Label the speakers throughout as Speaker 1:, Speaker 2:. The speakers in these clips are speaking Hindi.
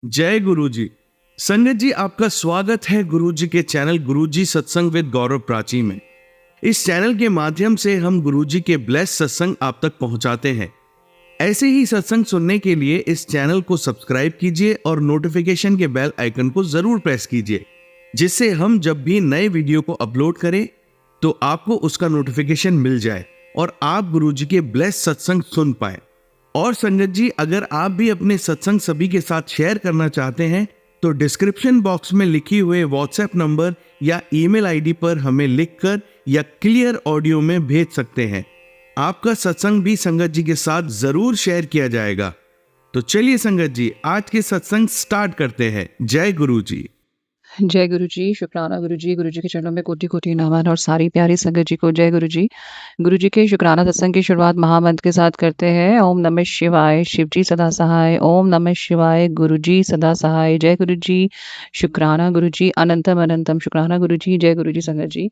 Speaker 1: जय गुरु जी। संगत जी, आपका स्वागत है गुरु जी के चैनल गुरु जी सत्संग विद गौरव प्राची में। इस चैनल के माध्यम से हम गुरु जी के ब्लेस सत्संग आप तक पहुंचाते हैं। ऐसे ही सत्संग सुनने के लिए इस चैनल को सब्सक्राइब कीजिए और नोटिफिकेशन के बेल आइकन को जरूर प्रेस कीजिए, जिससे हम जब भी नए वीडियो को अपलोड करें तो आपको उसका नोटिफिकेशन मिल जाए और आप गुरु जी के ब्लेस सत्संग सुन पाए। और संगत जी, अगर आप भी अपने सत्संग सभी के साथ शेयर करना चाहते हैं तो डिस्क्रिप्शन बॉक्स में लिखी हुए व्हाट्सएप नंबर या ईमेल आईडी पर हमें लिखकर या क्लियर ऑडियो में भेज सकते हैं। आपका सत्संग भी संगत जी के साथ जरूर शेयर किया जाएगा। तो चलिए संगत जी, आज के सत्संग स्टार्ट करते हैं। जय गुरु जी।
Speaker 2: जय गुरु जी, शुक्राना गुरु जी के चरणों में कोटि-कोटि नमन और सारी प्यारी संगत जी को जय गुरु जी। गुरु जी के शुक्राना सत्संग की शुरुआत महामंत्र के साथ करते हैं। ओम नमः शिवाय, शिव जी सदा सहाय। ओम नमः शिवाय, गुरु जी सदा सहाय। जय गुरु जी, शुक्राना गुरु जी, अनंतम अनंतम शुक्राना गुरु जी। जय गुरु जी संगत जी।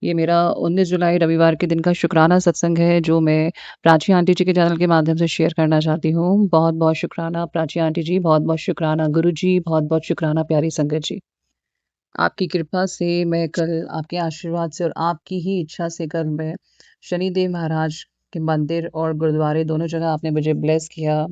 Speaker 2: ये मेरा 19 जुलाई रविवार के दिन का शुक्राना सत्संग है, जो मैं प्राची आंटी जी के चैनल के माध्यम से शेयर करना चाहती हूँ। बहुत-बहुत शुक्राना प्राची आंटी जी, बहुत-बहुत शुक्राना गुरु जी, बहुत-बहुत शुक्राना प्यारी संगत जी। आपकी कृपा से मैं कल आपके आशीर्वाद से और आपकी ही इच्छा से कल मैं शनिदेव महाराज के मंदिर और गुरुद्वारे दोनों जगह आपने मुझे ब्लेस किया।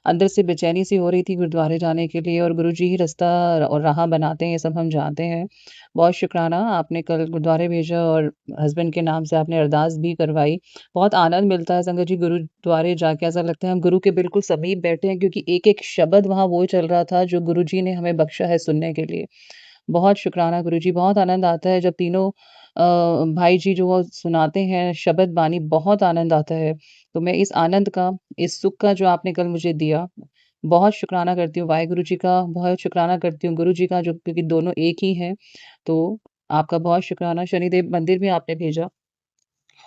Speaker 2: अंदर से बेचैनी सी हो रही थी गुरुद्वारे जाने के लिए, और गुरुजी ही रास्ता और राह बनाते हैं, ये सब हम जानते हैं। बहुत शुक्राना, आपने कल गुरुद्वारे भेजा और हस्बैंड के नाम से आपने अरदास भी करवाई। बहुत आनंद मिलता है संगत जी गुरुद्वारे जाके, ऐसा लगता है हम गुरु के बिल्कुल समीप बैठे हैं, क्योंकि एक-एक शब्द वहाँ वो चल रहा था जो गुरुजी ने हमें बख्शा है सुनने के लिए। बहुत शुक्राना गुरुजी, बहुत आनंद आता है जब तीनों भाई जी जो वो सुनाते हैं शब्द बानी, बहुत आनंद आता है। तो मैं इस आनंद का, इस सुख का जो आपने कल मुझे दिया, बहुत शुक्राना करती हूँ वाहेगुरु जी का, बहुत शुक्राना करती हूँ गुरु जी का, जो क्योंकि दोनों एक ही हैं। तो आपका बहुत शुक्राना। शनिदेव मंदिर भी आपने भेजा,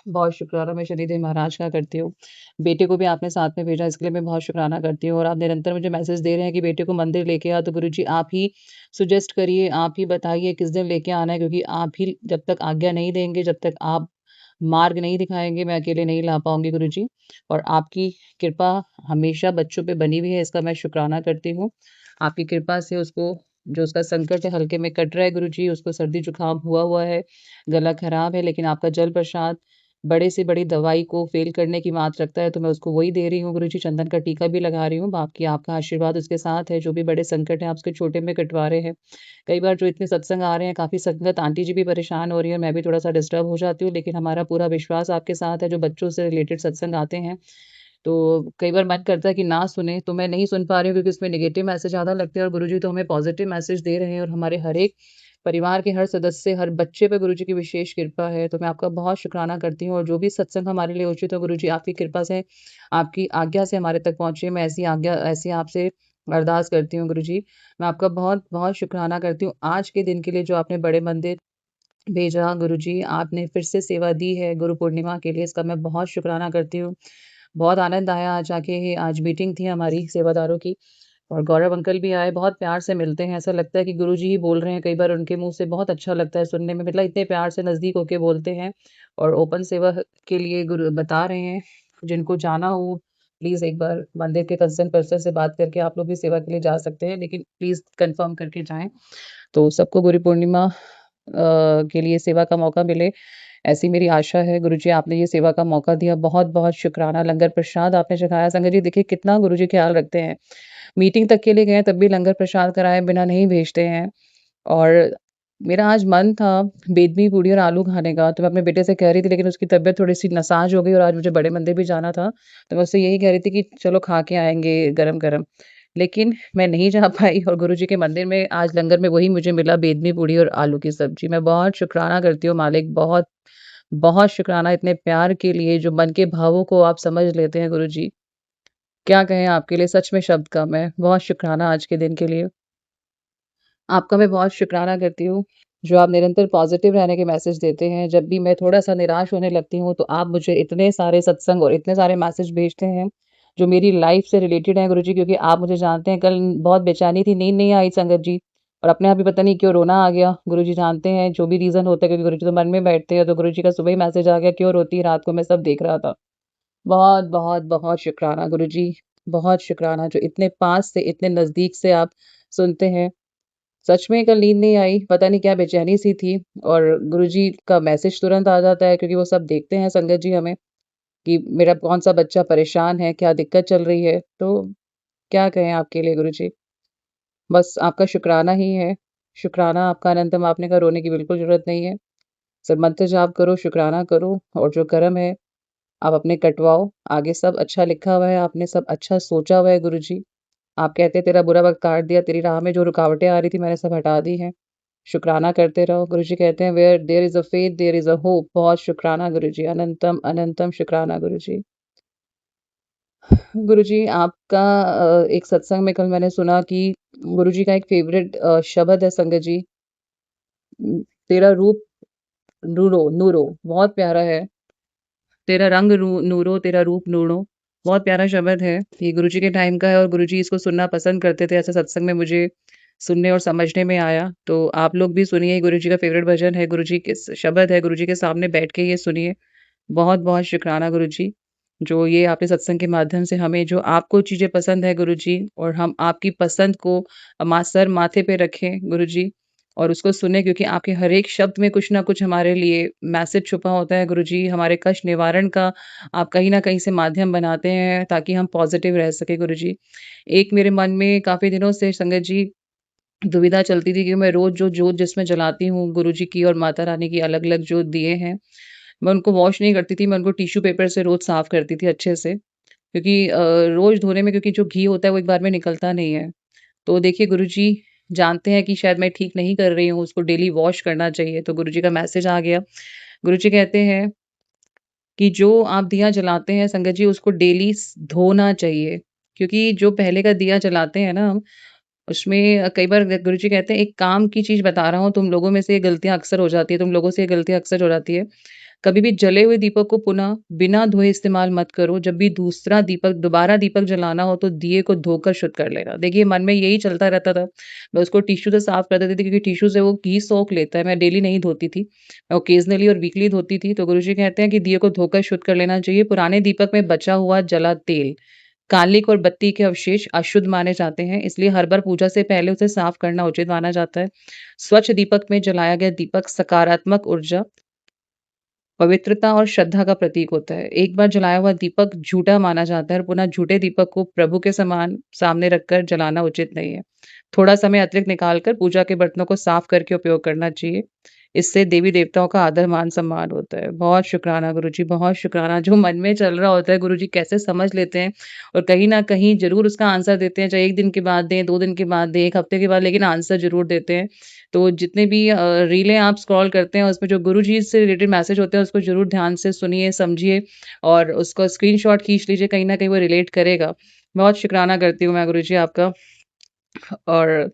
Speaker 2: बहुत शुक्राना मैं शनिदेव महाराज का करती हूँ। बेटे को भी आपने साथ में भेजा, इसके लिए मैं बहुत शुक्राना करती हूँ, और आप निरंतर मुझे मैसेज दे रहे हैं कि बेटे को मंदिर लेके आ, तो गुरुजी आप ही सजेस्ट करिए, आप ही बताइए किस दिन लेके आना है, क्योंकि आप ही जब तक आज्ञा नहीं देंगे, जब तक आप मार्ग नहीं दिखाएँगे, मैं अकेले नहीं ला पाऊँगी गुरुजी। और आपकी कृपा हमेशा बच्चों पे बनी हुई है, इसका मैं शुक्राना करती हूँ। आपकी कृपा से उसको, जो उसका संकट है हल्के में कट रहा है गुरुजी, उसको सर्दी-जुकाम हुआ है, गला खराब है, लेकिन आपका जल प्रसाद बड़े से बड़ी दवाई को फ़ेल करने की मात रखता है, तो मैं उसको वही दे रही हूँ गुरुजी, चंदन का टीका भी लगा रही हूँ। बाकी आपका आशीर्वाद उसके साथ है, जो भी बड़े संकट हैं आप उसके छोटे में कटवा रहे हैं। कई बार जो इतने सत्संग आ रहे हैं, काफ़ी संगत आंटी जी भी परेशान हो रही है, मैं भी थोड़ा-सा डिस्टर्ब हो जाती हूँ, लेकिन हमारा पूरा विश्वास आपके साथ है, जो बच्चों से रिलेटेड सत्संग आते हैं। तो कई बार मन करता है कि ना सुने, तो मैं नहीं सुन पा रही हूँ, क्योंकि उसमें नेगेटिव मैसेज ज़्यादा लगते हैं, और गुरुजी तो हमें पॉज़िटिव मैसेज दे रहे हैं, और हमारे हर एक परिवार के हर सदस्य, हर बच्चे पे गुरुजी की विशेष कृपा है। तो मैं आपका बहुत शुक्राना करती हूँ, और जो भी सत्संग हमारे लिए उचित हो गुरुजी, आपकी कृपा से, आपकी आज्ञा से हमारे तक पहुँचे। मैं ऐसी आपसे अरदास करती हूँ गुरुजी। मैं आपका बहुत-बहुत शुक्राना करती हूँ आज के दिन के लिए, जो आपने बड़े मंदिर भेजा गुरुजी, आपने फिर से सेवा दी है गुरु पूर्णिमा के लिए, इसका मैं बहुत शुक्राना करती हूँ। बहुत आनंद आया आज आके, आज मीटिंग थी हमारी सेवादारों की, और गौरव अंकल भी आए, बहुत प्यार से मिलते हैं, ऐसा लगता है कि गुरुजी ही बोल रहे हैं, कई बार उनके मुँह से बहुत अच्छा लगता है सुनने में, मतलब इतने प्यार से नज़दीक होके बोलते हैं, और ओपन सेवा के लिए गुरु बता रहे हैं। जिनको जाना हो, प्लीज़ एक बार मंदिर के कंसर्न पर्सन से बात करके आप लोग भी सेवा के लिए जा सकते हैं, लेकिन प्लीज़ कन्फर्म करके जाएँ। तो सबको गुरु पूर्णिमा के लिए सेवा का मौका मिले, ऐसी मेरी आशा है। गुरुजी, आपने ये सेवा का मौका दिया, बहुत-बहुत शुक्राना। लंगर प्रसाद आपने चखाया, संगत जी देखिए कितना गुरुजी ख़्याल रखते हैं। मीटिंग तक के लिए गए, तब भी लंगर प्रसाद कराए बिना नहीं भेजते हैं। और मेरा आज मन था बेदमी पूड़ी और आलू खाने का, तो मैं अपने बेटे से कह रही थी, लेकिन उसकी तबीयत थोड़ी-सी नासाज हो गई, और आज मुझे बड़े मंदिर भी जाना था, तो मैं उससे यही कह रही थी कि चलो खा के आएँगे गरम-गरम। लेकिन मैं नहीं जा पाई, और गुरुजी के मंदिर में आज लंगर में वही मुझे मिला, बेदमी पूड़ी और आलू की सब्ज़ी। मैं बहुत शुकराना करती हूँ मालिक, बहुत, बहुत शुकराना इतने प्यार के लिए, जो मन के भावों को आप समझ लेते हैं गुरुजी। क्या कहें आपके लिए, सच में शब्द कम है। बहुत शुकराना आज के दिन के लिए। आपका मैं बहुत शुकराना करती हूँ, जो आप निरंतर पॉज़िटिव रहने के मैसेज देते हैं। जब भी मैं थोड़ा-सा निराश होने लगती हूँ, तो आप मुझे इतने सारे सत्संग और इतने सारे मैसेज भेजते हैं, जो मेरी लाइफ़ से रिलेटेड हैं गुरुजी, क्योंकि आप मुझे जानते हैं, कल बहुत बेचैनी थी, नींद नहीं आई संगत जी, और अपने आप ही पता नहीं क्यों रोना आ गया। गुरुजी जानते हैं, जो भी रीज़न होता है, क्योंकि गुरुजी तो मन में बैठते हैं, तो गुरुजी का सुबह ही मैसेज आ गया, क्यों रोती है रात को, मैं सब देख रहा था। बहुत, बहुत, बहुत शुकराना गुरुजी, बहुत शुकराना, जो इतने पास से, इतने नज़दीक से आप सुनते हैं। सच में कल नींद नहीं आई, पता नहीं क्या बेचैनी सी थी और गुरुजी का मैसेज तुरंत आ जाता है क्योंकि वो सब देखते हैं संगत जी हमें कि मेरा कौन-सा बच्चा परेशान है, क्या दिक्कत चल रही है। तो क्या कहें आपके लिए गुरुजी? बस आपका शुकराना ही है। शुकराना आपका अनंतम, आपने कहा रोने की बिल्कुल ज़रूरत नहीं है। सिर्फ़ मंत्र जाप करो, शुकराना करो और जो कर्म है आप अपने कटवाओ। आगे सब अच्छा लिखा हुआ है, आपने सब अच्छा सोचा हुआ है गुरुजी। आप कहते हैं तेरा बुरा वक़्त काट दिया, तेरी राह में जो रुकावटें आ रही थी मैंने सब हटा दी हैं। शुकराना करते रहो। गुरुजी कहते हैं where there is a faith there is a hope. बहुत शुकराना गुरुजी, अनंतम, अनंतम शुकराना गुरुजी। गुरुजी आपका एक सत्संग में कल मैंने सुना कि गुरुजी का एक फ़ेवरेट शब्द है संगत जी, तेरा रूप नूरो नूरो, बहुत प्यारा है। तेरा रंग नूरो, तेरा रूप नूरो, बहुत प्यारा शब्द है। ये गुरुजी के टाइम का है और गुरुजी इसको सुनना पसंद करते थे। ऐसा सत्संग में मुझे सुनने और समझने में आया। तो आप लोग भी सुनिए, गुरुजी का फ़ेवरेट भजन है, गुरुजी के शब्द है, गुरुजी के सामने बैठ के ये सुनिए। बहुत-बहुत शुकराना गुरुजी, जो ये आपने सत्संग के माध्यम से हमें जो आपको चीज़ें पसंद है गुरुजी और हम आपकी पसंद को सर माथे पे रखें गुरुजी और उसको सुनें क्योंकि आपके हर एक शब्द में कुछ न कुछ हमारे लिए मैसेज छुपा होता है गुरुजी। हमारे कष्ट निवारण का आप कहीं न कहीं से माध्यम बनाते हैं ताकि हम पॉज़िटिव रह सकें गुरुजी। एक मेरे मन में काफ़ी दिनों से संगत जी दुविधा चलती थी कि मैं रोज़ जो जोत जिसमें जलाती हूँ गुरुजी की और माता रानी की अलग-अलग जो दिए हैं, मैं उनको वॉश नहीं करती थी, मैं उनको टिश्यू पेपर से रोज़ साफ़ करती थी अच्छे से। क्योंकि रोज़ धोने में क्योंकि जो घी होता है वो एक बार में निकलता नहीं है। तो देखिए गुरुजी जानते हैं कि शायद मैं ठीक नहीं कर रही हूँ, उसको डेली वॉश करना चाहिए, तो गुरुजी का मैसेज आ गया। गुरुजी कहते हैं कि जो आप दिया जलाते हैं संगत जी उसको डेली धोना चाहिए। क्योंकि जो पहले का दिया जलाते हैं ना हम, उसमें कई बार गुरुजी कहते हैं एक काम की चीज़ बता रहा हूँ, तुम लोगों में से ये गलतियाँ अक्सर हो जाती है, तुम लोगों से ये गलतियाँ अक्सर हो जाती है। कभी भी जले हुए दीपक को पुनः बिना धोए इस्तेमाल मत करो। जब भी दूसरा दीपक दोबारा दीपक जलाना हो तो दिए को धोकर शुद्ध कर लेना। देखिए मन में यही चलता रहता था। मैं उसको टिश्यू से साफ कर देती थी क्योंकि टिश्यू से वो घी सोख लेता है। मैं डेली नहीं धोती थी। मैं ओकेज़नली और वीकली धोती थी। तो गुरुजी कहते हैं कि दिए को धोकर शुद्ध कर लेना चाहिए। पुराने दीपक में बचा हुआ जला तेल, कालिक और बत्ती के अवशेष अशुद्ध माने जाते हैं, इसलिए हर बार पूजा से पहले उसे साफ करना उचित माना जाता है। स्वच्छ दीपक में जलाया गया दीपक सकारात्मक ऊर्जा, पवित्रता और श्रद्धा का प्रतीक होता है। एक बार जलाया हुआ दीपक झूठा माना जाता है और पुनः झूठे दीपक को प्रभु के समान सामने रखकर जलाना उचित नहीं है। थोड़ा समय अतिरिक्त निकालकर पूजा के बर्तनों को साफ करके उपयोग करना चाहिए। इससे देवी-देवताओं का आदर, मान-सम्मान होता है। बहुत शुकराना गुरुजी, बहुत शुकराना। जो मन में चल रहा होता है गुरुजी कैसे समझ लेते हैं और कहीं न कहीं ज़रूर उसका आंसर देते हैं, चाहे 1 दिन के बाद दें, 2 दिन के बाद दें, 1 हफ्ते के बाद, लेकिन आंसर ज़रूर देते हैं। तो जितने भी रीलें आप स्क्रॉल करते हैं, उसमें जो गुरुजी से रिलेटेड मैसेज होते हैं, उसको ज़रूर ध्यान से सुनिए, समझिए और उसका स्क्रीनशॉट खींच लीजिए, कहीं न कहीं वो रिलेट करेगा। बहुत शुकराना करती हूँ मैं गुरुजी आपका और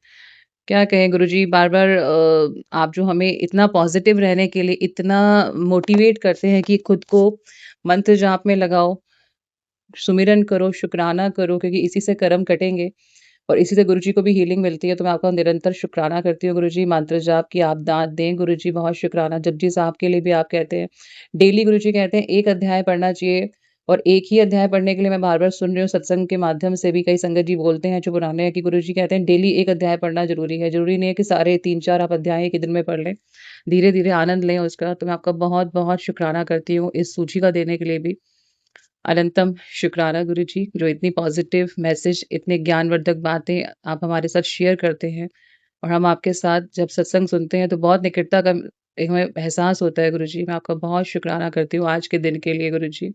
Speaker 2: क्या कहें गुरुजी बार-बार आप जो हमें इतना पॉज़िटिव रहने के लिए इतना मोटिवेट करते हैं कि खुद को मंत्र जाप में लगाओ, सुमिरन करो, शुकराना करो क्योंकि इसी से कर्म कटेंगे और इसी से गुरुजी को भी हीलिंग मिलती है, तो मैं आपका निरंतर शुकराना करती हूँ गुरुजी। मंत्र जाप की आप दात दें गुरुजी, बहुत शुकराना। जपजी साहब के लिए भी आप कहते हैं, डेली गुरुजी कहते हैं 1 अध्याय पढ़ना चाहिए और एक ही अध्याय पढ़ने के लिए मैं बार-बार सुन रही हूँ सत्संग के माध्यम से भी कई संगत जी बोलते हैं जो पुराने हैं कि गुरुजी कहते हैं डेली 1 अध्याय पढ़ना ज़रूरी है। ज़रूरी नहीं है कि सारे 3-4 आप अध्याय एक ही दिन में पढ़ लें। धीरे-धीरे आनंद लें उसका, तो मैं आपका बहुत-बहुत शुकराना करती हूँ इस सूची का देने के लिए भी। अनंतम शुक्राना गुरुजी, जो इतनी पॉज़िटिव मैसेज, इतने ज्ञानवर्धक बातें आप हमारे साथ शेयर करते हैं और हम आपके साथ जब सत्संग सुनते हैं तो बहुत निकटता का एक हमें एहसास होता है गुरुजी। मैं आपका बहुत शुकराना करती हूँ आज के दिन के लिए गुरुजी।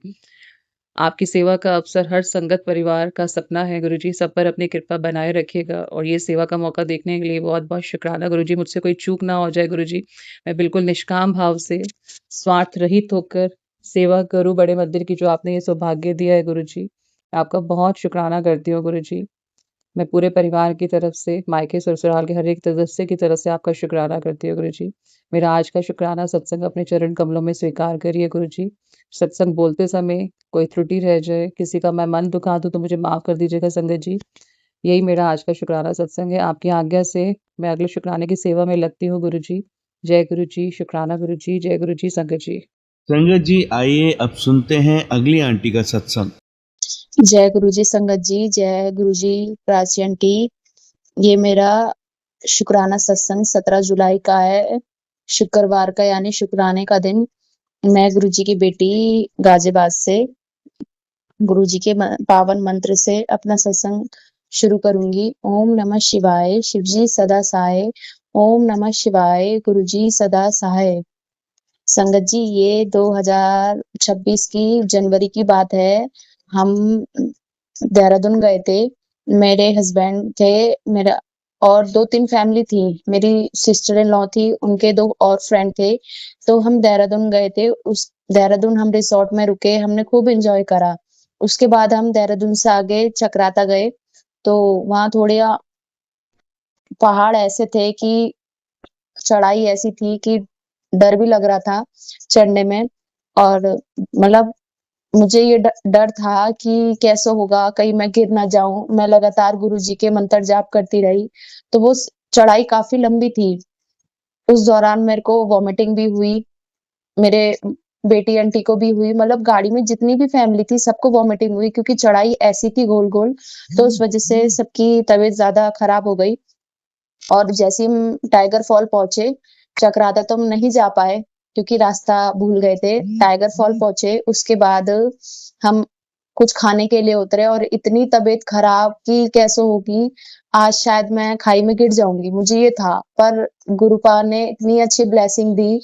Speaker 2: आपकी सेवा का अवसर हर संगत परिवार का सपना है गुरुजी, सब पर अपनी कृपा बनाए रखिएगा और ये सेवा का मौका देखने के लिए बहुत-बहुत शुकराना गुरुजी। मुझसे कोई चूक ना हो जाए गुरुजी। मैं बिल्कुल निष्काम भाव से, स्वार्थ रहित होकर सेवा करूँ बड़े मंदिर की, जो आपने ये सौभाग्य दिया है गुरुजी। आपका बहुत शुकराना करती हूँ गुरुजी। मैं पूरे परिवार की तरफ से, मायके ससुराल के हर एक सदस्य की तरफ से आपका शुकराना करती हूँ गुरुजी। मेरा आज का शुकराना सत्संग अपने चरण कमलों में स्वीकार करिए गुरुजी। सत्संग बोलते समय कोई त्रुटि रह जाए, किसी का मैं मन दुखा दूँ तो मुझे माफ़ कर दीजिएगा संगत जी। यही मेरा आज का शुकराना सत्संग है। आपकी आज्ञा से मैं अगले शुकराने की सेवा में लगती हूँ गुरुजी। जय गुरुजी, शुकराना गुरुजी, जय गुरुजी, संगत जी।
Speaker 1: संगत जी आइए अब सुनते हैं अगली आंटी का सत्संग।
Speaker 3: जय गुरुजी संगत जी, जय गुरुजी प्राची आंटी। ये मेरा शुक्राना सत्संग 17 जुलाई का है, शुक्रवार का, यानी शुक्राने का दिन। मैं गुरुजी की बेटी गाजियाबाद से गुरुजी के पावन मंत्र से अपना सत्संग शुरू करूंगी। ओम नमः शिवाय, शिवजी सदा सहाय। ओम नमः शिवाय, गुरुजी सदा सहाय। संगत जी, ये 2026 की जनवरी की बात है। हम देहरादून गए थे। मेरे हस्बैंड थे, मेरा और 2-3 फैमिली थी। मेरी सिस्टर इन लॉ थी, उनके 2 और फ्रेंड थे। तो हम देहरादून गए थे। उस देहरादून हम रिसोर्ट में रुके, हमने खूब एन्जॉय करा। उसके बाद हम देहरादून से आगे चकराता गए, तो वहाँ थोड़े पहाड़ ऐसे थे कि चढ़ाई ऐसी थी कि डर भी लग रहा था चढ़ने में। और मतलब मुझे ये डर था कि कैसे होगा, कहीं मैं गिर ना जाऊं। मैं लगातार गुरुजी के मंत्र जाप करती रही। तो वो चढ़ाई काफी लंबी थी। उस दौरान मेरे को वॉमिटिंग भी हुई, मेरे बेटी आंटी को भी हुई। मतलब गाड़ी में जितनी भी फैमिली थी सबको वॉमिटिंग हुई, क्योंकि चढ़ाई ऐसी थी गोल गोल। तो उस वजह से सबकी तबीयत ज्यादा खराब हो गई। और जैसे ही हम टाइगर फॉल पहुंचे, चकराता तो हम नहीं जा पाए क्योंकि रास्ता भूल गए थे। टाइगर फॉल पहुंचे, उसके बाद हम कुछ खाने के लिए उतरे और इतनी तबीयत खराब कि कैसे होगी, आज शायद मैं खाई में गिर जाऊंगी, मुझे ये था। पर गुरुपा ने इतनी अच्छी ब्लेसिंग दी।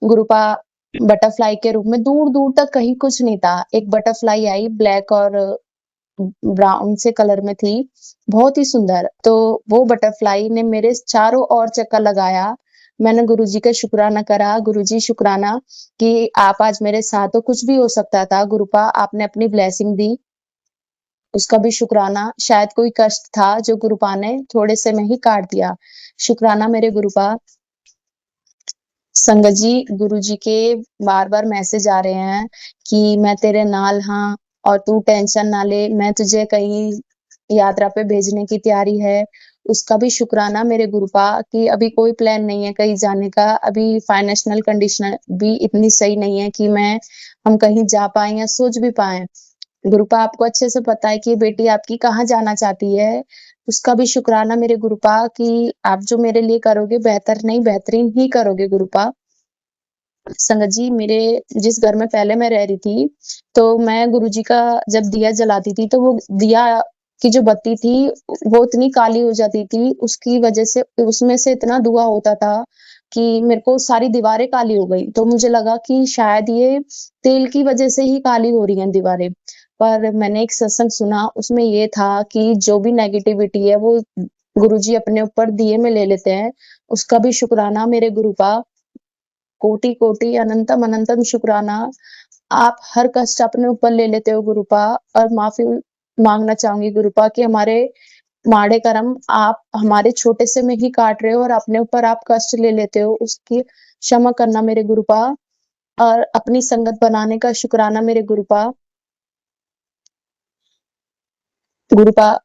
Speaker 3: गुरुपा बटरफ्लाई के रूप में, दूर दूर तक कहीं कुछ नहीं था। एक बटरफ्लाई आई, ब्लैक और ब्राउन से कलर में थी, बहुत ही सुंदर। तो वो बटरफ्लाई ने मेरे चारों ओर चक्कर लगाया। मैंने गुरुजी का शुक्राना करा, गुरुजी शुक्राना कि आप आज मेरे साथ हो, कुछ भी हो सकता था। गुरुपा आपने अपनी ब्लेसिंग दी, उसका भी शुक्राना। शायद कोई कष्ट था जो गुरुपा ने थोड़े से में ही काट दिया। शुक्राना मेरे गुरुपा। संगत जी, गुरुजी के बार-बार मैसेज आ रहे हैं कि मैं तेरे नाल हाँ और तू टेंशन ना ले, मैं तुझे कहीं यात्रा पे भेजने की तैयारी है। उसका भी शुक्राना मेरे गुरुपा कि अभी कोई प्लान नहीं है कहीं जाने का। अभी फाइनेंशियल कंडीशन भी इतनी सही नहीं है कि हम कहीं जा पाएँ या सोच भी पाएँ। गुरुपा, आपको अच्छे से पता है कि बेटी आपकी कहाँ जाना चाहती है। उसका भी शुक्राना मेरे गुरुपा कि आप जो मेरे लिए करोगे बेहतर नहीं, बेहतरीन ही करोगे गुरुपा। संगत जी, मेरे जिस घर में पहले मैं रह रही थी, तो मैं गुरुजी का जब दिया जलाती थी, तो वो दिया की जो बत्ती थी, वो इतनी काली हो जाती थी, उसकी वजह से उसमें से इतना धुआँ होता था कि मेरे को सारी दीवारें काली हो गई। तो मुझे लगा कि शायद ये तेल की वजह से ही काली हो रही हैं दीवारें। पर मैंने एक सत्संग सुना, उसमें ये था कि जो भी नेगेटिविटी है, वो गुरुजी अपने ऊपर दिए में ले लेते हैं। उसका भी शुक्राना मेरे गुरुपा। कोटि-कोटि अनंतम अनंतम शुक्राना। आप हर कष्ट अपने ऊपर ले लेते हो गुरुपा, और माफ़ी माँगना चाहूँगी गुरुपा कि हमारे माड़े कर्म आप हमारे छोटे से में ही काट रहे हो और अपने ऊपर आप कष्ट ले लेते हो, उसकी क्षमा करना मेरे गुरुपा। और अपनी संगत बनाने का शुक्राना मेरे गुरुपा। गुरुपा,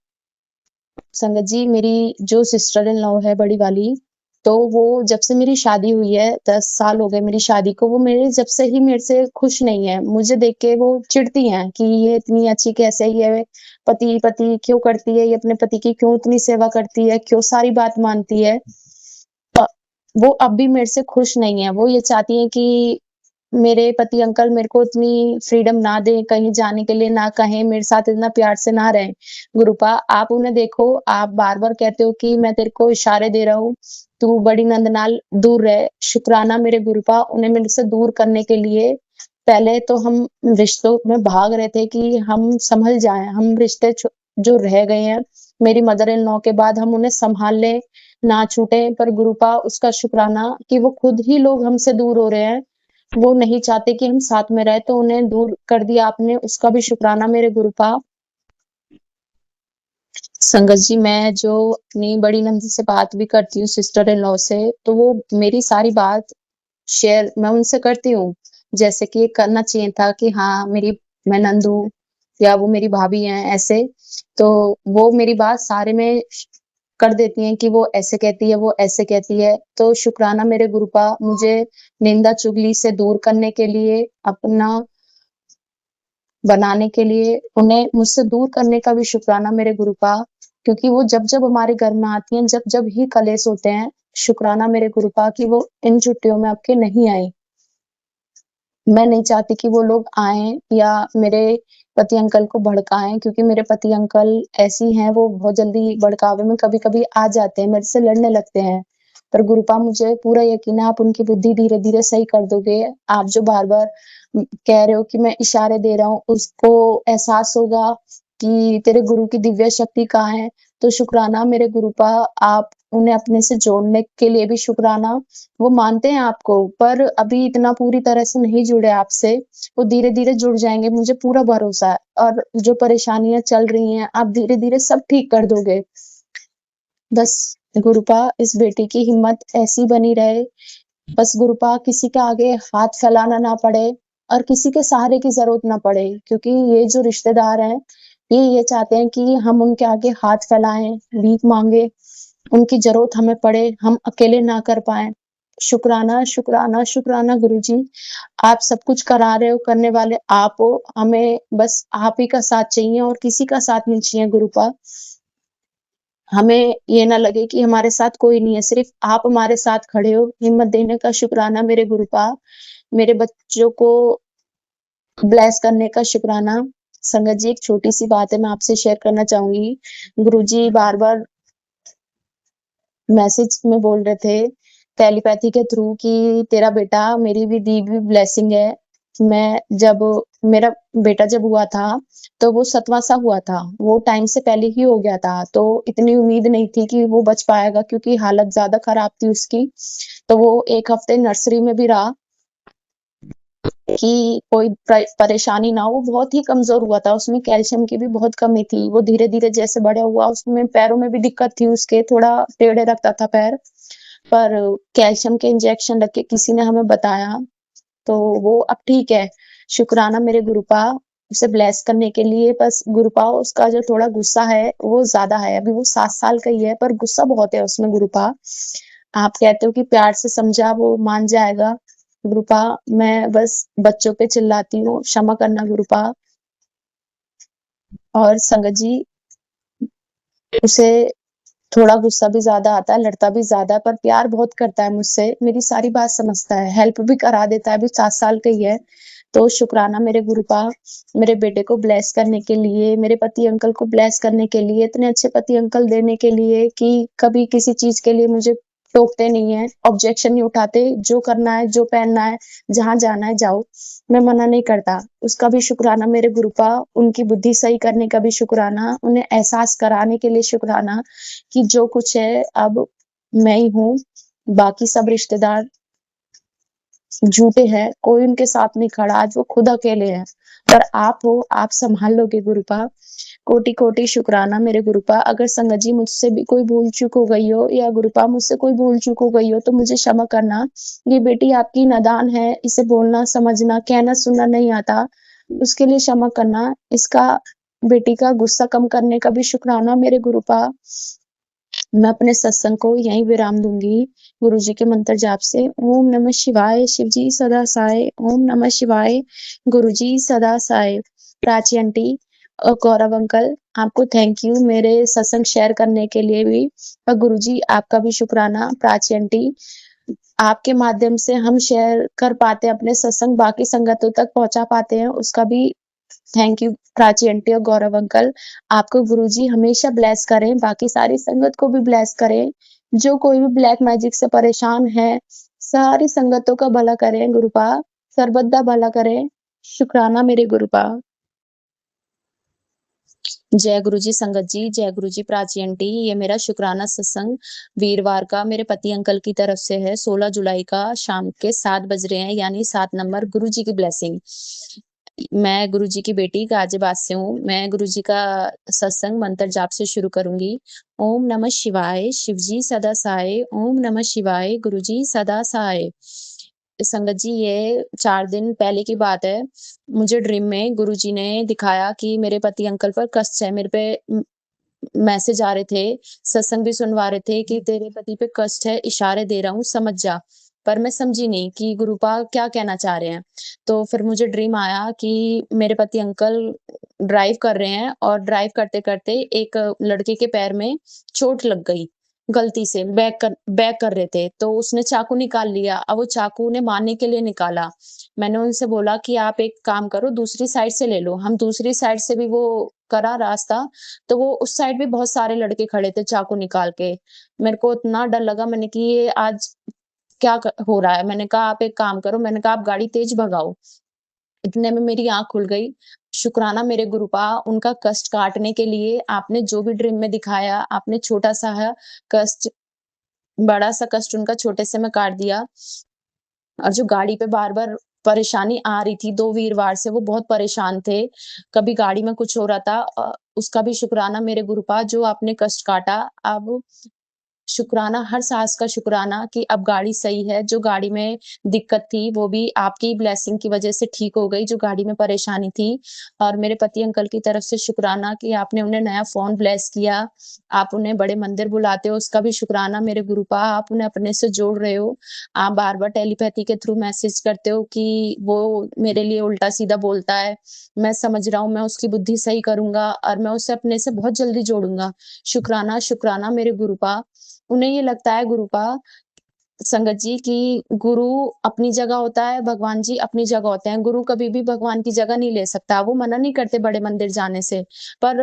Speaker 3: संगत जी, मेरी जो सिस्टर इन लॉ है बड़ी वाली, तो वो जब से मेरी शादी हुई है, 10 साल हो गए मेरी शादी को, वो मेरे जब से ही मेरे से खुश नहीं है। मुझे देख के वो चिढ़ती हैं कि ये इतनी अच्छी कैसे है, पति पति क्यों करती है, ये अपने पति की क्यों इतनी सेवा करती है, क्यों सारी बात मानती है। अ, वो अब भी मेरे से खुश नहीं है। वो ये चाहती हैं कि मेरे पति अंकल मेरे को इतनी फ्रीडम ना दें, कहीं जाने के लिए ना कहें, मेरे साथ इतना प्यार से ना रहें। गुरुपा, आप उन्हें देखो, आप बार-बार कहते हो कि मैं तेरे को इशारे दे रहा हूँ, तू बड़ी नंद नाल दूर रह। शुक्राना मेरे गुरुपा, उन्हें मेरे से दूर करने के लिए पहले तो हम रिश्तों में भाग रहे थे कि हम सँभल जाएँ, हम रिश्ते जो रह गए हैं, मेरी मदर इन लॉ के बाद हम उन्हें सँभाल लें, ना छूटें। पर गुरुपा, उसका शुक्राना कि वो खुद ही लोग हमसे दूर हो रहे हैं। वो नहीं चाहते कि हम साथ में रहें, तो उन्हें दूर कर दिया आपने, उसका भी शुक्राना मेरे गुरुपा। संगत जी, मैं जो अपनी बड़ी नंद से बात भी करती हूँ, सिस्टर इन लॉ से, तो वो मेरी सारी बात शेयर मैं उनसे करती हूँ। जैसे कि ये करना चाहिए था कि हाँ, मैं नंद हूँ या वो मेरी भाभी हैं, ऐसे। तो वो मेरी बात सारे में कर देती हैं कि वो ऐसे कहती है, वो ऐसे कहती है। तो शुक्राना मेरे गुरुपा, मुझे निंदा चुगली से दूर करने के लिए, अपना बनाने के लिए, उन्हें मुझसे दूर करने का भी शुक्राना मेरे गुरुपा। क्योंकि वो जब-जब हमारे घर में आती हैं, जब-जब ही कलेश होते हैं, शुक्राना मेरे गुरुपा कि वो इन छुट्टियों में आपके नहीं आए। मैं नहीं चाहती कि वो लोग आएँ या मेरे पति अंकल को भड़काएँ, क्योंकि मेरे पति अंकल ऐसी हैं, वो बहुत जल्दी भड़कावे में कभी-कभी आ जाते हैं, मेरे से लड़ने लगते हैं। पर गुरुपा मुझे पूरा यकीन है आप उनकी बुद्धि धीरे-धीरे सही कर दोगे। आप जो बार-बार कह रहे हो कि मैं इशारे दे रहा हूँ, उसको एहसास होगा कि तेरे गुरु की दिव्य शक्ति कहाँ है। तो शुक्राना मेरे गुरुपा, आप उन्हें अपने से जोड़ने के लिए भी शुक्राना। वो मानते हैं आपको, पर अभी इतना पूरी तरह से नहीं जुड़े आपसे। वो धीरे-धीरे जुड़ जाएँगे, मुझे पूरा भरोसा है, और जो परेशानियाँ चल रही हैं, आप धीरे-धीरे सब ठीक कर दोगे। बस गुरुपा इस बेटी की हिम्मत ऐसी बनी रहे, बस गुरुपा किसी के आगे हाथ फैलाना ना पड़े और किसी के सहारे की ज़रूरत ना पड़े, क्योंकि ये जो रिश्तेदार हैं, ये चाहते हैं कि हम उनके आगे हाथ फैलाएँ, भीख माँगे, उनकी ज़रूरत हमें पड़े, हम अकेले ना कर पाएँ। शुक्राना, शुक्राना, शुक्राना गुरुजी, आप सब कुछ करा रहे हो, करने वाले आप हो, हमें बस आप ही का साथ चाहिए और किसी का साथ नहीं चाहिए गुरुपा। हमें ये ना लगे कि हमारे साथ कोई नहीं है, सिर्फ़ आप हमारे साथ खड़े हो, हिम्मत देने का शुक्राना मेरे गुरुपा। मेरे बच्चों को ब्लेस करने का शुक्राना। संगत जी, एक छोटी-सी बात है, मैं आपसे शेयर करना चाहूँगी। गुरुजी बार-बार मैसेज में बोल रहे थे, टेलीपैथी के थ्रू, कि तेरा बेटा मेरी भी दी हुई ब्लेसिंग है। मैं जब मेरा बेटा जब हुआ था, तो वो 7वां सा हुआ था। वो टाइम से पहले ही हो गया था, तो इतनी उम्मीद नहीं थी कि वो बच पाएगा, क्योंकि हालत ज़्यादा खराब थी उसकी। तो वो 1 हफ्ते नर्सरी में भी रहा कि कोई परेशानी ना हो। वो बहुत ही कमज़ोर हुआ था, उसमें कैल्शियम की भी बहुत कमी थी। वो धीरे-धीरे जैसे बड़ा हुआ, उसमें पैरों में भी दिक्कत थी उसके, थोड़ा टेढ़े रखता था पैर। पर कैल्शियम के इंजेक्शन लग के किसी ने हमें बताया, तो वो अब ठीक है। शुक्राना मेरे गुरुपा, उसे ब्लेस करने के लिए। बस गुरुपा, उसका जो थोड़ा गुस्सा है, वो ज़्यादा है। अभी वो 7 साल का ही है, पर गुस्सा बहुत है उसमें गुरुपा। आप कहते हो कि प्यार से समझा वो मान जाएगा। गुरुपा, मैं बस बच्चों पे चिल्लाती हूँ, क्षमा करना गुरुपा। और संगत जी, उसे थोड़ा गुस्सा भी ज़्यादा आता है, लड़ता भी ज़्यादा है, पर प्यार बहुत करता है मुझसे, मेरी सारी बात समझता है, हेल्प भी करा देता है, अभी 7 साल का ही है। तो शुक्राना मेरे गुरुपा, मेरे बेटे को ब्लेस करने के लिए, मेरे पति अंकल को ब्लेस करने के लिए, इतने अच्छे पति अंकल देने के लिए कि कभी किसी चीज़ के लिए मुझे टोकते नहीं हैं, ऑब्जेक्शन नहीं उठाते, जो करना है, जो पहनना है, जहाँ जाना है जाओ, मैं मना नहीं करता। उसका भी शुक्राना मेरे गुरुपा, उनकी बुद्धि सही करने का भी शुक्राना, उन्हें एहसास कराने के लिए शुक्राना कि जो कुछ है अब मैं ही हूँ, बाकी सब रिश्तेदार झूठे हैं, कोई उनके साथ नहीं खड़ा, आज वो खुद अकेले हैं। पर आप हो, आप सँभाल लोगे गुरुपा। कोटि-कोटि शुक्राना मेरे गुरुपा। अगर संगत जी मुझसे भी कोई भूल-चूक हो गई हो, या गुरुपा मुझसे कोई भूल-चूक हो गई हो, तो मुझे क्षमा करना। ये बेटी आपकी नादान है, इसे बोलना, समझना, कहना, सुनना नहीं आता, उसके लिए क्षमा करना। इसका बेटी का गुस्सा कम करने का भी शुक्राना मेरे गुरुपा। मैं अपने सत्संग को यहीं विराम दूँगी, गुरुजी के मंत्र जाप से। ओम नमः शिवाय, शिवजी सदा सहाय। ओम नमः शिवाय, गुरुजी सदा सहाय। प्राची आंटी और गौरव अंकल, आपको थैंक यू मेरे सत्संग शेयर करने के लिए भी। और गुरुजी, आपका भी शुक्राना। प्राची आंटी, आपके माध्यम से हम शेयर कर पाते हैं अपने सत्संग, बाकी संगतों तक पहुँचा पाते हैं, उसका भी थैंक यू प्राची आंटी और गौरव अंकल। आपको गुरुजी हमेशा ब्लेस करें, बाकी सारी संगत को भी ब्लेस करें। जो कोई भी ब्लैक मैजिक से परेशान है, सारी संगतों का भला करें गुरुपा, सर्वदा भला करें। शुक्राना मेरे गुरुपा। जय गुरुजी संगत जी, जय गुरुजी प्राची आंटी। ये मेरा शुक्राना सत्संग वीरवार का मेरे पति अंकल की तरफ से है, 16 जुलाई का शाम के 7 बज रहे हैं, यानी 7 नंबर। गुरुजी की ब्लेसिंग। मैं गुरुजी की बेटी गाजियाबाद से हूँ। मैं गुरुजी का सत्संग मंत्र जाप से शुरू करूँगी। ओम नमः शिवाय, शिवजी सदा सहाय। ओम नमः शिवाय, गुरुजी सदा सहाय। संगत जी, ये 4 दिन पहले की बात है। मुझे ड्रीम में गुरुजी ने दिखाया कि मेरे पति अंकल पर कष्ट है। मेरे पे मैसेज आ रहे थे, सत्संग भी सुनवा रहे थे कि तेरे पति पे कष्ट है, इशारे दे रहा हूँ, समझ जा। पर मैं समझी नहीं कि गुरुपा क्या कहना चाह रहे हैं। तो फिर मुझे ड्रीम आया कि मेरे पति अंकल ड्राइव कर रहे हैं और ड्राइव करते-करते एक लड़के के पैर में चोट लग गई, गलती से बैक कर रहे थे, तो उसने चाकू निकाल लिया। अब वो चाकू उन्हें मारने के लिए निकाला। मैंने उनसे बोला कि आप एक काम करो दूसरी साइड से ले लो। हम दूसरी साइड से भी वो करा रास्ता, तो वो उस साइड भी बहुत सारे लड़के खड़े थे चाकू निकाल के। मेरे को इतना डर लगा, मैंने कि ये आज क्या हो रहा है? मैंने कहा आप एक काम करो, मैंने कहा आप गाड़ी तेज भगाओ। इतने में मेरी आँख खुल गई। शुक्राना मेरे गुरुपा उनका कष्ट काटने के लिए आपने जो भी ड्रीम में दिखाया, आपने छोटा-सा है कष्ट, बड़ा-सा कष्ट उनका छोटे से में काट दिया। और जो गाड़ी पे बार-बार परेशानी आ रही थी 2 वीरवार से, वो बहुत परेशान थे। कभी गाड़ी में कुछ हो रहा था, उसका भी शुक्राना मेरे गुरुपा जो आपने कष्ट काटा। अब शुक्राना, हर साँस का शुक्राना कि अब गाड़ी सही है, जो गाड़ी में दिक्कत थी वो भी आपकी ब्लेसिंग की वज़ह से ठीक हो गई, जो गाड़ी में परेशानी थी। और मेरे पति अंकल की तरफ से शुक्राना कि आपने उन्हें नया फ़ोन ब्लेस किया, आप उन्हें बड़े मंदिर बुलाते हो, उसका भी शुक्राना मेरे गुरुपा, आप उन्हें अपने से जोड़ रहे हो। आप बार-बार टेलीपैथी के थ्रू मैसेज करते हो कि वो मेरे लिए उल्टा-सीधा बोलता है, मैं समझ रहा हूँ, मैं उसकी बुद्धि सही करूँगा और मैं उसे अपने से बहुत जल्दी जोड़ूँगा। शुक्राना, शुक्राना मेरे गुरुपा। उन्हें ये लगता है गुरुपा संगत जी कि गुरु अपनी जगह होता है, भगवान जी अपनी जगह होते हैं। गुरु कभी भी भगवान की जगह नहीं ले सकता। वो मना नहीं करते बड़े मंदिर जाने से, पर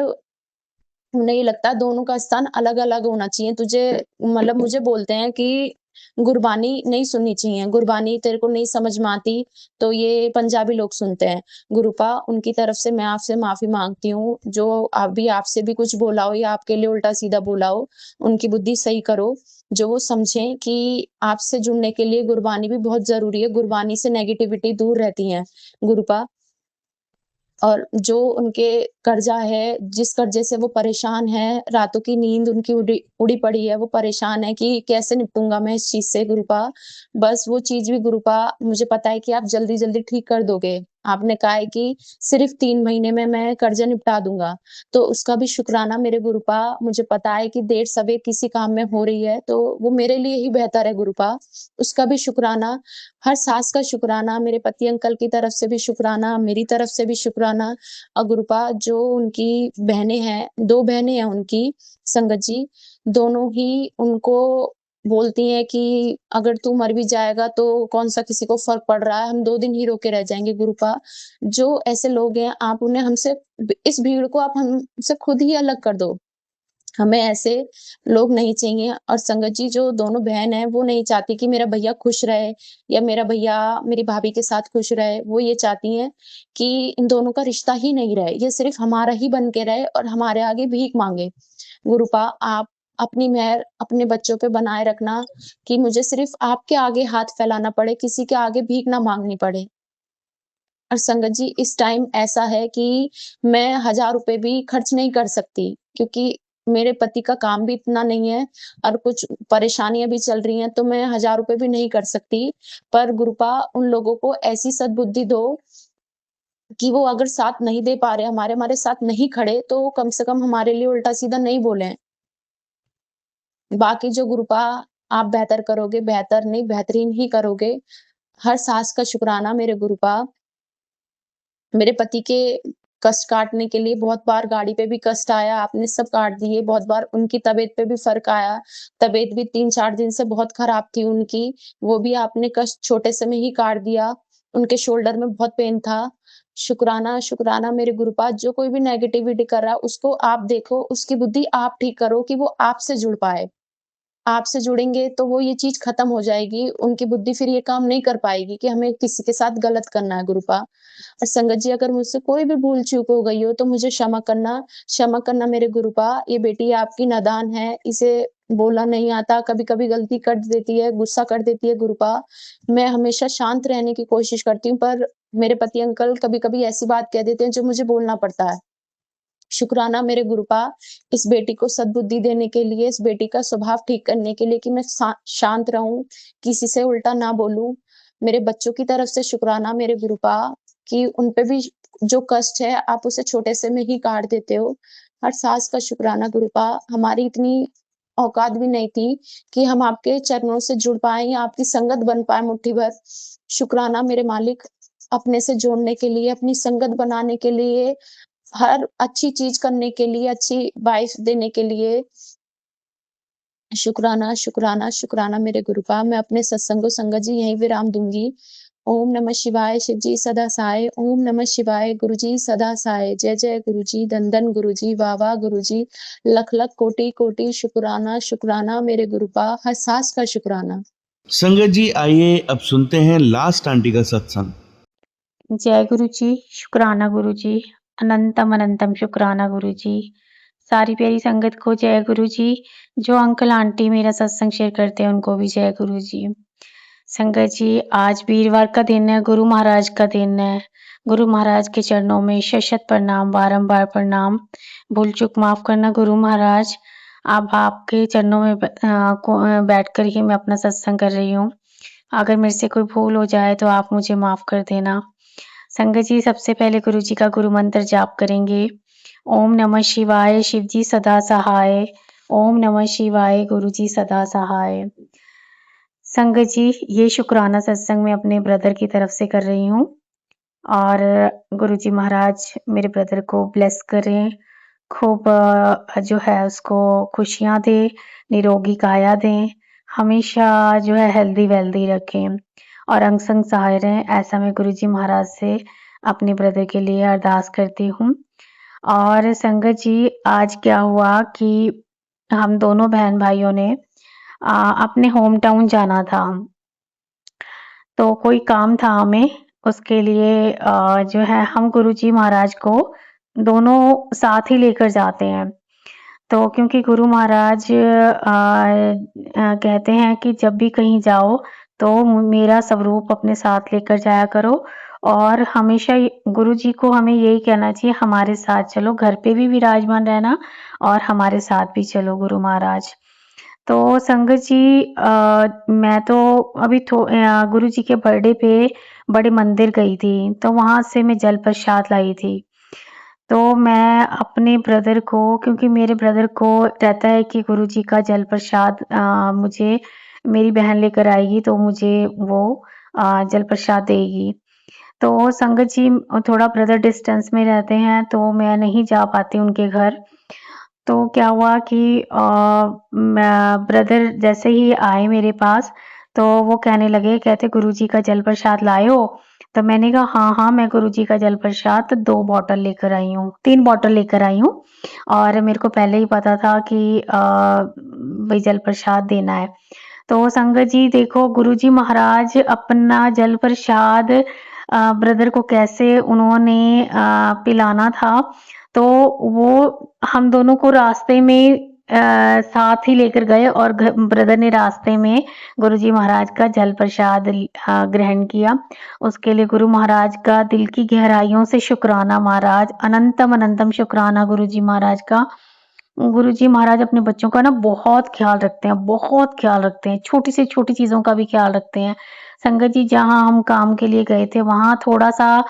Speaker 3: उन्हें ये लगता है दोनों का स्थान अलग-अलग होना चाहिए। तुझे मतलब मुझे बोलते हैं कि गुरबानी नहीं सुननी चाहिए, गुरबानी तेरे को नहीं समझ में आती, तो ये पंजाबी लोग सुनते हैं। गुरुपा उनकी तरफ से मैं आपसे माफ़ी माँगती हूँ, जो अभी आपसे भी कुछ बोला हो या आपके लिए उल्टा-सीधा बोला हो, उनकी बुद्धि सही करो। जो वो समझें कि आपसे जुड़ने के लिए गुरबानी भी बहुत ज़रूरी है, गुरबानी से नेगेटिविटी दूर रहती है, गुरुपा। और जो उनके कर्जा है, जिस कर्जे से वो परेशान हैं, रातों की नींद उनकी उड़ी उड़ी पड़ी है, वो परेशान है कि कैसे निपटूँगा मैं इस चीज़ से गुरुपा। बस वो चीज़ भी गुरुपा मुझे पता है कि आप जल्दी-जल्दी ठीक कर दोगे। आपने कहा है कि सिर्फ़ 3 महीने में मैं कर्जा निपटा दूँगा, तो उसका भी शुक्राना मेरे गुरुपा। मुझे पता है कि देर-सवेर किसी काम में हो रही है, तो वो मेरे लिए ही बेहतर है गुरुपा। उसका भी शुक्राना, हर साँस का शुक्राना, मेरे पति अंकल की तरफ से भी शुक्राना, मेरी तरफ से भी शुक्राना। गुरुपा जो उनकी बहनें हैं, 2 बहनें हैं उनकी, संगत जी, दोनों ही उनको बोलती हैं कि अगर तू मर भी जाएगा तो कौन-सा किसी को फ़र्क पड़ रहा है, हम 2 दिन ही रो के रह जाएँगे गुरुपा। जो ऐसे लोग हैं आप उन्हें हमसे इस भीड़ को आप हमसे खुद ही अलग कर दो। हमें ऐसे लोग नहीं चाहिए। और संगत जी जो दोनों बहन हैं, वो नहीं चाहती कि मेरा भैया खुश रहे या मेरा भैया मेरी भाभी के साथ खुश रहे। वो ये चाहती हैं कि इन दोनों का रिश्ता ही नहीं रहे, ये सिर्फ़ हमारा ही बन के रहे और हमारे आगे भीख माँगे। गुरुपा आप अपनी मेहर अपने बच्चों पे बनाए रखना कि मुझे सिर्फ़ आपके आगे हाथ फैलाना पड़े, किसी के आगे भीख ना माँगनी पड़े। और संगत जी इस टाइम ऐसा है कि मैं ₹1000 भी खर्च नहीं कर सकती क्योंकि मेरे पति का काम भी इतना नहीं है और कुछ परेशानियाँ भी चल रही हैं, तो मैं ₹1000 भी नहीं कर सकती। पर गुरुपा उन लोगों को ऐसी सद्बुद्धि दो कि वो अगर साथ नहीं दे पा रहे, हमारे साथ नहीं खड़े, तो कम से कम हमारे लिए उल्टा-सीधा नहीं बोलें। बाकी जो गुरुपा आप बेहतर करोगे, बेहतर नहीं बेहतरीन ही करोगे। हर साँस का शुकराना मेरे गुरुपा। मेरे पति के कष्ट काटने के लिए बहुत बार गाड़ी पे भी कष्ट आया, आपने सब काट दिए, बहुत बार उनकी तबीयत पे भी फ़र्क आया। तबीयत भी 3-4 दिन से बहुत खराब थी उनकी, वो भी आपने कष्ट छोटे से में ही काट दिया। उनके शोल्डर में बहुत पेन था। शुकराना, शुकराना मेरे गुरुपाद जो कोई भी नेगेटिविटी कर रहा है उसको आप देखो, उसकी बुद्धि आप ठीक करो कि वो आपसे जुड़ पाए। आपसे जुड़ेंगे तो वो ये चीज़ खत्म हो जाएगी, उनकी बुद्धि फिर ये काम नहीं कर पाएगी कि हमें किसी के साथ गलत करना है गुरुपा। और संगत जी अगर मुझसे कोई भी भूल-चूक हो गई हो तो मुझे क्षमा करना मेरे गुरुपा। ये बेटी आपकी नादान है, इसे बोलना नहीं आता, कभी-कभी गलती कर देती है, गुस्सा कर देती है गुरुपा। मैं हमेशा शांत रहने की कोशिश करती हूँ पर मेरे पति अंकल कभी-कभी ऐसी बात कह देते हैं जो मुझे बोलना पड़ता है। शुक्राना मेरे गुरुपा इस बेटी को सद्बुद्धि देने के लिए, इस बेटी का स्वभाव ठीक करने के लिए कि मैं शांत रहूँ, किसी से उल्टा ना बोलूँ। मेरे बच्चों की तरफ से शुक्राना मेरे गुरुपा कि उन पे भी जो कष्ट है आप उसे छोटे से में ही काट देते हो। हर साँस का शुक्राना गुरुपा, हमारी इतनी औकात भी नहीं थी कि हम आपके चरणों से जुड़ पाएँ या आपकी संगत बन पाएँ मुट्ठी भर। शुक्राना मेरे मालिक, अपने से जोड़ने के लिए, अपनी संगत बनाने के लिए, हर अच्छी चीज़ करने के लिए, अच्छी वाइफ़ देने के लिए। शुक्राना, शुक्राना, शुक्राना मेरे गुरुपा। मैं अपने सत्संग संगत जी यहीं विराम दूँगी। ओम नमः शिवाय, शिव जी सदा सहाय। ओम नमः शिवाय, गुरु जी सदा सहाय। जय जय गुरु जी, धन धन गुरु जी, वाह वाह गुरु जी। लख लख कोटि कोटि शुक्राना, शुक्राना मेरे गुरुपा। हर सांस का शुक्राना।
Speaker 1: संगत जी आइए अब सुनते हैं लास्ट आंटी का सत्संग।
Speaker 4: जय गुरु जी, शुक्राना गुरु जी, अनंतम अनंतम शुक्राना गुरु जी। सारी प्यारी संगत को जय गुरु जी। जो अंकल आंटी मेरा सत्संग शेयर करते हैं उनको भी जय गुरु जी। संगत जी आज वीरवार का दिन है, गुरु महाराज का दिन है। गुरु महाराज के चरणों में शत प्रणाम, बारंबार प्रणाम। भूल चूक माफ करना गुरु महाराज। अब आपके चरणों में बैठकर ही मैं अपना सत्संग कर रही हूँ। अगर मेरे से कोई भूल हो जाए तो आप मुझे माफ कर देना। संगत जी सबसे पहले गुरु जी का गुरु मंत्र जाप करेंगे। ओम नमः शिवाय, शिव जी सदा सहाय। ओम नमः शिवाय, गुरु जी सदा सहाय। संगत जी ये शुक्राना सत्संग मैं अपने ब्रदर की तरफ से कर रही हूँ और गुरु जी महाराज मेरे ब्रदर को ब्लेस करें, खूब जो है उसको खुशियाँ दें, निरोगी काया दें, हमेशा जो है हेल्दी वेल्दी रखें और अंग संग सहाय रहें। ऐसा मैं गुरु जी महाराज से अपने ब्रदर के लिए अरदास करती हूँ। और संगत जी आज क्या हुआ कि हम दोनों बहन भाइयों ने अपने होम टाउन जाना था। तो कोई काम था हमें, उसके लिए जो है हम गुरु जी महाराज को दोनों साथ ही लेकर जाते हैं। तो क्योंकि गुरु महाराज कहते हैं कि जब भी कहीं जाओ तो मेरा स्वरूप अपने साथ लेकर जाया करो और हमेशा गुरु जी को हमें यही कहना चाहिए, हमारे साथ चलो, घर पे भी विराजमान रहना और हमारे साथ भी चलो गुरु महाराज। तो संगत जी मैं तो अभी गुरु जी के बर्थडे पे बड़े मंदिर गई थी, तो वहां से मैं जल प्रसाद लाई थी। तो मैं अपने ब्रदर को, क्योंकि मेरे ब्रदर को रहता है कि गुरु जी का जल प्रसाद मुझे मेरी बहन लेकर आएगी तो मुझे वो जल प्रसाद देगी। तो संगत जी थोड़ा ब्रदर डिस्टेंस में रहते हैं तो मैं नहीं जा पाती उनके घर। तो क्या हुआ कि ब्रदर जैसे ही आए मेरे पास तो वो कहने लगे, कहते गुरुजी का जल प्रसाद लाए हो? तो मैंने कहा हाँ हाँ मैं गुरुजी का जल प्रसाद 2 बॉटल लेकर आई हूँ, 3 बॉटल लेकर आई हूँ और मेरे को पहले ही पता था कि भाई जल प्रसाद देना है। तो संगत जी देखो गुरुजी महाराज अपना जल प्रसाद ब्रदर को कैसे उन्होंने पिलाना था, तो वो हम दोनों को रास्ते में साथ ही लेकर गए और ब्रदर ने रास्ते में गुरुजी महाराज का जल प्रसाद ग्रहण किया। उसके लिए गुरु महाराज का दिल की गहराइयों से शुक्राना महाराज, अनंतम अनंतम शुक्राना गुरुजी महाराज का। गुरुजी महाराज अपने बच्चों का ना बहुत ख्याल रखते हैं, बहुत ख्याल रखते हैं, छोटी से छोटी चीज़ों का भी ख्याल रखते हैं। संगत जी जहाँ हम काम के लिए गए थे वहाँ थोड़ा-सा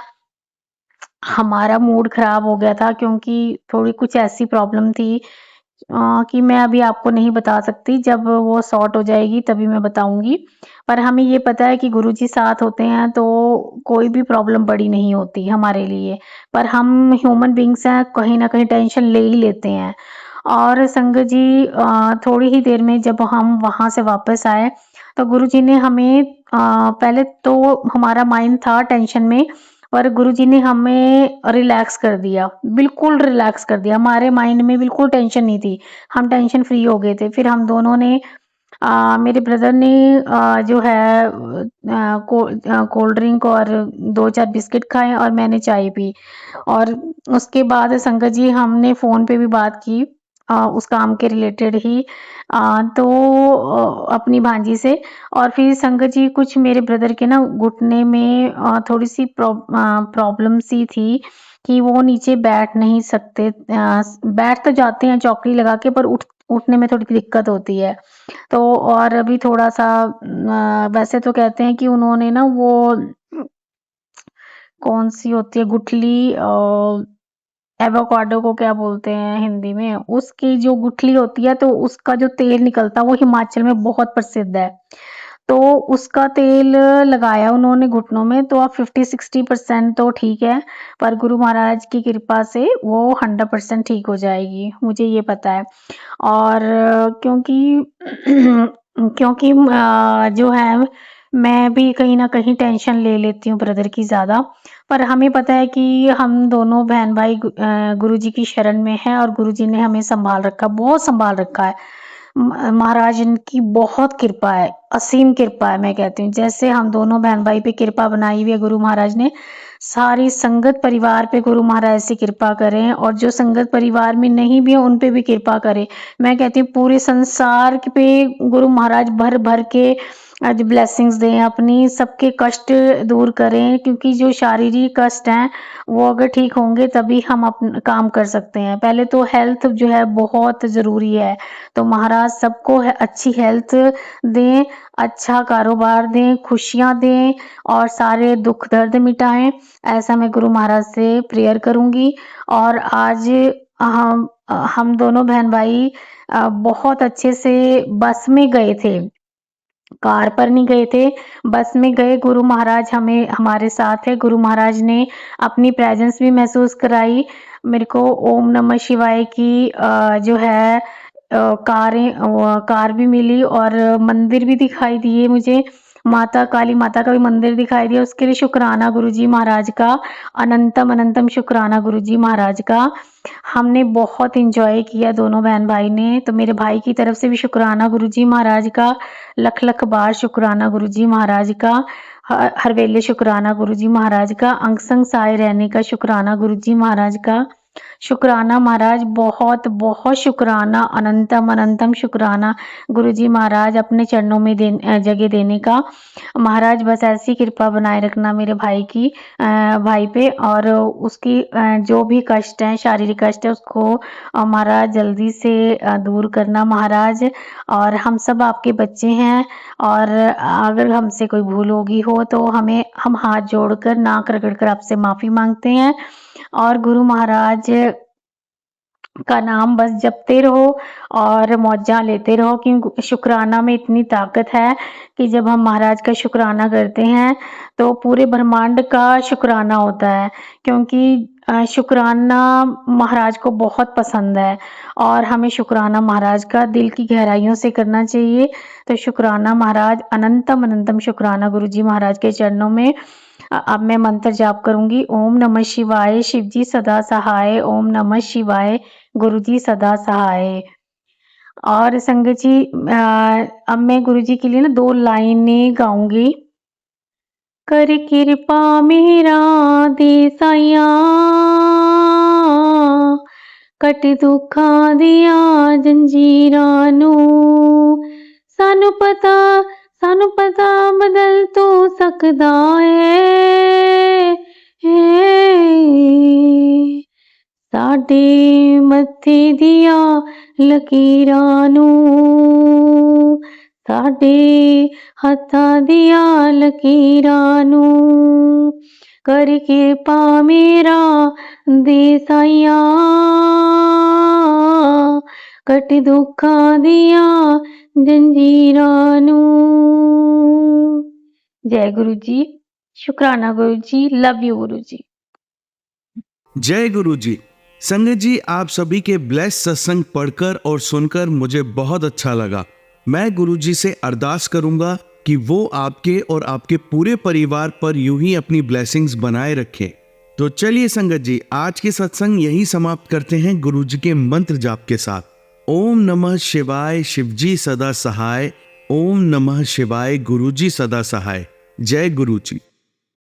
Speaker 4: हमारा मूड खराब हो गया था क्योंकि थोड़ी कुछ ऐसी प्रॉब्लम थी कि मैं अभी आपको नहीं बता सकती, जब वो सॉर्ट हो जाएगी तभी मैं बताऊँगी। पर हमें ये पता है कि गुरुजी साथ होते हैं तो कोई भी प्रॉब्लम बड़ी नहीं होती हमारे लिए। पर हम ह्यूमन बीइंग्स हैं, कहीं न कहीं टेंशन ले ही लेते हैं। और संगत जी थोड़ी ही देर में जब हम वहाँ से वापस आए तो गुरुजी ने हमें पहले तो हमारा माइंड था टेंशन में, पर गुरुजी ने हमें रिलैक्स कर दिया, बिल्कुल रिलैक्स कर दिया। हमारे माइंड में बिल्कुल टेंशन नहीं थी, हम टेंशन फ्री हो गए थे। फिर हम दोनों ने मेरे ब्रदर ने जो है कोल्ड ड्रिंक और 2-4 बिस्किट खाए और मैंने चाय पी और उसके बाद संगत जी हमने फ़ोन पे भी बात की उस काम के रिलेटेड ही तो अपनी भांजी से। और फिर संगत जी कुछ मेरे ब्रदर के ना घुटने में थोड़ी-सी प्रॉब्लम सी थी कि वो नीचे बैठ नहीं सकते। बैठ तो जाते हैं चौकड़ी लगा के पर उठने में थोड़ी दिक्कत होती है। तो और अभी थोड़ा-सा वैसे तो कहते हैं कि उन्होंने ना वो कौन-सी होती है गुठली एवोकाडो को क्या बोलते हैं हिंदी में, उसकी जो गुठली होती है तो उसका जो तेल निकलता है वो हिमाचल में बहुत प्रसिद्ध है। तो उसका तेल लगाया उन्होंने घुटनों में, तो अब 50-60% तो ठीक है, पर गुरु महाराज की कृपा से वो 100% ठीक हो जाएगी, मुझे ये पता है। और क्योंकि क्योंकि जो है मैं भी कहीं न कहीं टेंशन ले लेती हूँ ब्रदर की ज़्यादा, पर हमें पता है कि हम दोनों बहन-भाई गुरुजी की शरण में हैं और गुरुजी ने हमें सँभाल रखा, बहुत सँभाल रखा है। महाराज इनकी बहुत कृपा है, असीम कृपा है मैं कहती हूँ। जैसे हम दोनों बहन-भाई पे कृपा बनाई हुई है गुरु महाराज ने, सारी संगत परिवार पे गुरु महाराज ऐसी कृपा करें और जो संगत परिवार में नहीं भी है उन पे भी कृपा करें। मैं कहती हूँ पूरे संसार पे गुरु महाराज भर-भर के आज ब्लेसिंग्स दें, अपनी सबके कष्ट दूर करें, क्योंकि जो शारीरिक कष्ट हैं वो अगर ठीक होंगे तभी हम अपन काम कर सकते हैं। पहले तो हेल्थ जो है बहुत ज़रूरी है, तो महाराज सबको अच्छी हेल्थ दें, अच्छा कारोबार दें, खुशियाँ दें और सारे दुख दर्द मिटाएं, ऐसा मैं गुरु महाराज से प्रेयर करूँगी। और आज हम दोनों बहन भाई बहुत अच्छे से बस में गए थे, कार पर नहीं गए थे, बस में गए। गुरु महाराज हमें हमारे साथ है, गुरु महाराज ने अपनी प्रेजेंस भी महसूस कराई मेरे को। ओम नमः शिवाय की जो है कार भी मिली और मंदिर भी दिखाई दिए मुझे, माता काली माता का भी मंदिर दिखाई दिया। उसके लिए शुक्राना गुरुजी महाराज का, अनंतम अनंतम शुक्राना गुरुजी महाराज का। हमने बहुत एंजॉय किया दोनों बहन भाई ने, तो मेरे भाई की तरफ से भी शुक्राना गुरुजी महाराज का, लख लख बार शुक्राना गुरुजी महाराज का, हर वेले शुक्राना गुरुजी महाराज का, अंग संग साए रहने का शुक्राना गुरुजी महाराज का। शुक्राना महाराज, बहुत बहुत शुक्राना, अनंतम अनंतम शुक्राना गुरुजी महाराज, अपने चरणों में जगह देने का। महाराज बस ऐसी कृपा बनाए रखना मेरे भाई पे, और उसकी जो भी कष्ट है, शारीरिक कष्ट है, उसको महाराज जल्दी से दूर करना महाराज। और हम सब आपके बच्चे हैं, और अगर हमसे कोई भूल होगी हो तो हम हाथ जोड़कर नाक रगड़कर आपसे माफ़ी मांगते हैं। और गुरु महाराज का नाम बस जपते रहो और मौजा लेते रहो, क्योंकि शुक्राना में इतनी ताकत है कि जब हम महाराज का शुक्राना करते हैं तो पूरे ब्रह्मांड का शुक्राना होता है, क्योंकि शुक्राना महाराज को बहुत पसंद है और हमें शुक्राना महाराज का दिल की गहराइयों से करना चाहिए। तो शुक्राना महाराज, अनंतम अनंतम शुक्राना गुरुजी महाराज के चरणों में। अब मैं मंत्र जाप करूंगी। ओम नमः शिवाय, शिवजी सदा सहाय। ओम नमः शिवाय, गुरुजी सदा सहाय। और संगत जी अब मैं गुरुजी के लिए ना 2 लाइनें गाऊंगी। कर कृपा मेरा देसाइया, कट दुखां दियां जंजीरां नूं, सानू पता बदल तू सकदा है, साडे मत्थे दिया लकीरां नूं, साडे हत्थां दिया लकीरां नूं, कर कृपा मेरा देसाइया, कट दुखां दिया जंजीरां नूं। जय गुरु जी, शुक्राना गुरु जी, लव यू गुरु जी।
Speaker 1: जय गुरु जी। संगत जी, आप सभी के ब्लेस सत्संग पढ़कर और सुनकर मुझे बहुत अच्छा लगा। मैं गुरु जी से अरदास करूंगा कि वो आपके और आपके पूरे परिवार पर यूं ही अपनी ब्लेसिंग्स बनाए रखें। तो चलिए संगत जी, आज के सत्संग यही समाप्त करते हैं गुरु जी के मंत्र जाप के साथ। ओम नमः शिवाय, शिवजी सदा सहाय। ओम नमः शिवाय, गुरुजी सदा सहाय। जय गुरु जी।